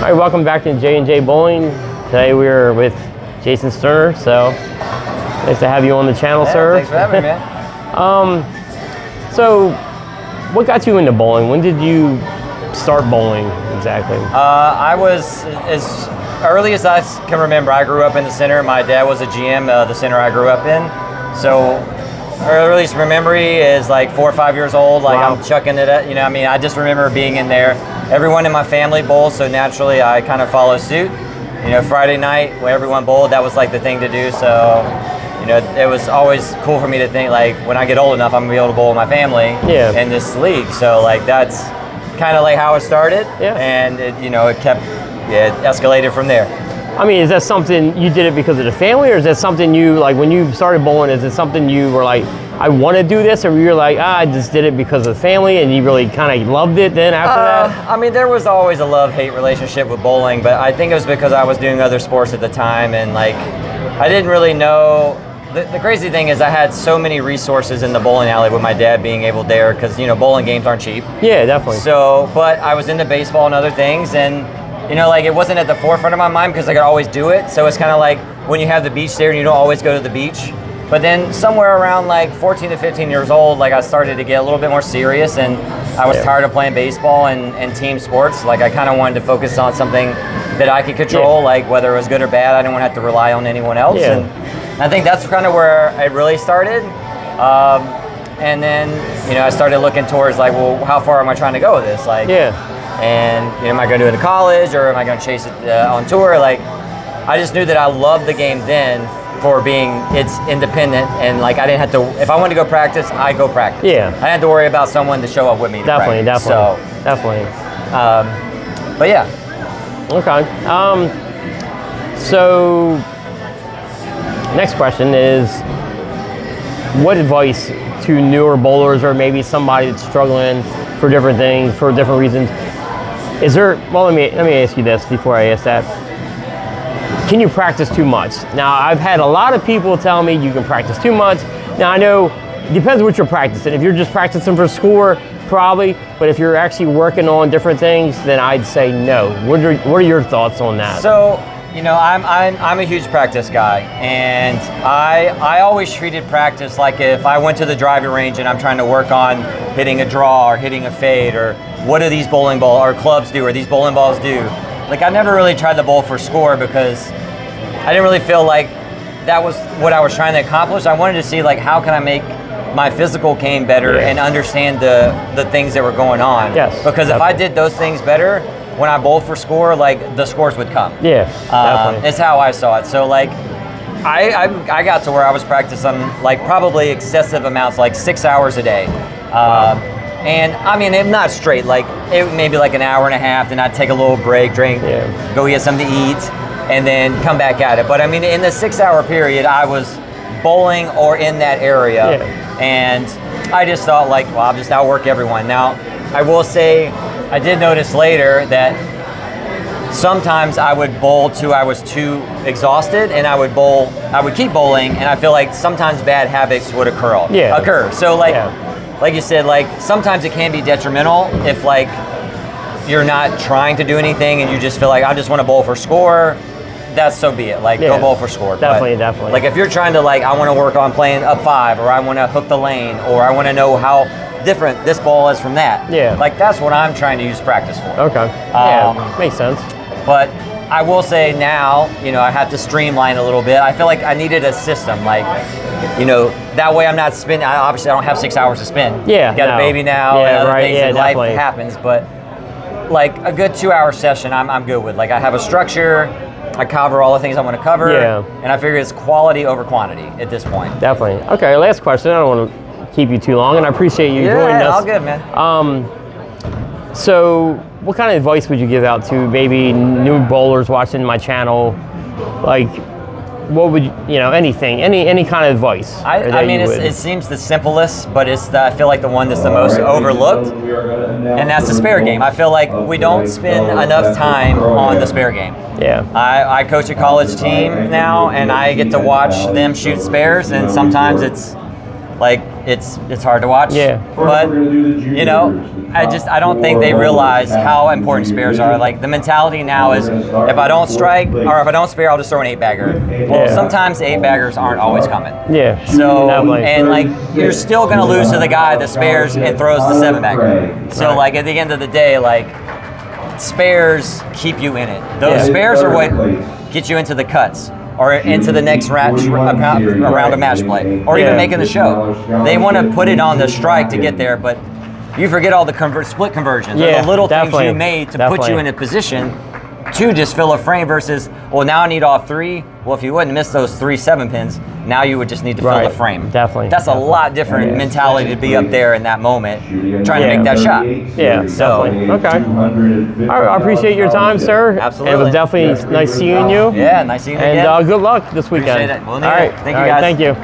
All right, welcome back to J&J Bowling. Today we're with Jason Sterner, so nice to have you on the channel, sir. Thanks for having me, man. So, what got you into bowling? When did you start bowling exactly? I was, as early as I can remember, I grew up in the center. My dad was a GM, the center I grew up in. So, earliest memory is like 4 or 5 years old. Like, wow. I'm chucking it at, I just remember being in there. Everyone in my family bowls, so naturally I kind of follow suit. Friday night when everyone bowled, that was like the thing to do. So, it was always cool for me to think like when I get old enough, I'm gonna be able to bowl with my family in this league. So like that's kind of like how it started, and it escalated from there. I mean, is that something you did it because of the family, or is that something you like when you started bowling? Is it something you were like, I want to do this, or you're like, I just did it because of the family, and you really kind of loved it then after that? I mean, there was always a love-hate relationship with bowling, but I think it was because I was doing other sports at the time, and like, I didn't really know. The crazy thing is I had so many resources in the bowling alley with my dad being able there, because bowling games aren't cheap. Yeah, definitely. So, but I was into baseball and other things, and like it wasn't at the forefront of my mind because I could always do it. So it's kind of like when you have the beach there and you don't always go to the beach. But then somewhere around like 14 to 15 years old, like I started to get a little bit more serious, and I was tired of playing baseball and team sports. Like I kind of wanted to focus on something that I could control, like whether it was good or bad. I didn't want to have to rely on anyone else. And I think that's kind of where it really started. And then, I started looking towards like, well, how far am I trying to go with this? Like, and am I going to do it in college, or am I going to chase it on tour? Like, I just knew that I loved the game then for being it's independent, and like I didn't have to. If I wanted to go practice, I go practice. Yeah. I didn't have to worry about someone to show up with me. Definitely. But yeah. Okay. So, next question is, what advice to newer bowlers, or maybe somebody that's struggling for different things, for different reasons? Is there? Well, let me ask you this before I ask that. Can you practice too much? Now, I've had a lot of people tell me you can practice too much. Now, I know it depends what you're practicing. If you're just practicing for score, probably. But if you're actually working on different things, then I'd say no. What are your thoughts on that? So, I'm a huge practice guy, and I always treated practice like if I went to the driving range and I'm trying to work on hitting a draw or hitting a fade, or what do these bowling ball or clubs do, or these bowling balls do. Like, I never really tried to bowl for score because I didn't really feel like that was what I was trying to accomplish. I wanted to see, like, how can I make my physical game better and understand the things that were going on. Yes. Because if I did those things better, when I bowled for score, like, the scores would come. Yeah, definitely. It's how I saw it. So, like, I got to where I was practicing, like, probably excessive amounts, like 6 hours a day. And I mean, I'm not straight, like it maybe like an hour and a half, then I'd take a little break, drink, go get something to eat, and then come back at it. But I mean, in the 6 hour period, I was bowling or in that area. And I just thought like, well, I'll just outwork everyone. Now, I will say, I did notice later that sometimes I would bowl till I was too exhausted, and I would keep bowling, and I feel like sometimes bad habits would occur. So like you said, like sometimes it can be detrimental if like you're not trying to do anything and you just feel like I just want to bowl for score. That's so be it. Like go bowl for score. Definitely. Like if you're trying to like I want to work on playing up 5, or I want to hook the lane, or I want to know how different this ball is from that. Like that's what I'm trying to use practice for. Okay. Makes sense. But I will say now, I have to streamline a little bit. I feel like I needed a system, like, that way I'm not spinning. Obviously, I don't have 6 hours to spin. Got a baby now, and other things in life happens. But like a good 2 hour session, I'm good with. Like I have a structure, I cover all the things I want to cover, and I figure it's quality over quantity at this point. Definitely. Okay, last question. I don't want to keep you too long, and I appreciate you joining us. Yeah, all good, man. So, what kind of advice would you give out to maybe new bowlers watching my channel? Like, what would anything, any kind of advice? I mean, it seems the simplest, but I feel like the one that's the most overlooked, and that's the spare game. I feel like we don't spend enough time on the spare game. I coach a college team now, and I get to watch them shoot spares, and sometimes it's like it's hard to watch. Yeah. But you know, I don't think they realize how important spares are. Like the mentality now is, if I don't strike or if I don't spare, I'll just throw an 8-bagger. Well, Yeah. sometimes 8-baggers aren't always coming. Yeah. So, Definitely. and like, you're still gonna lose to the guy that spares and throws the 7-bagger. So Right. like, at the end of the day, like, spares keep you in it. Those Yeah. spares are what get you into the cuts or into the next round of match play, or even Yeah. making the show. They want to put it on the strike to get there, but you forget all the split conversions, or Yeah, the little definitely. things you made to put Definitely. you in a position to just fill a frame versus, well, now I need all 3. Well, if you wouldn't miss those 3 7-pins, now you would just need to fill Right. the frame. Definitely. That's a lot different mentality to be up there in that moment trying to Yeah. make that shot. Yeah, So- definitely. Okay. All right, I appreciate your time, sir. Absolutely. It was definitely nice seeing you. Yeah, nice seeing you And again. good luck this weekend. Appreciate it. We'll need all right. it. Thank you, all right, guys. Thank you.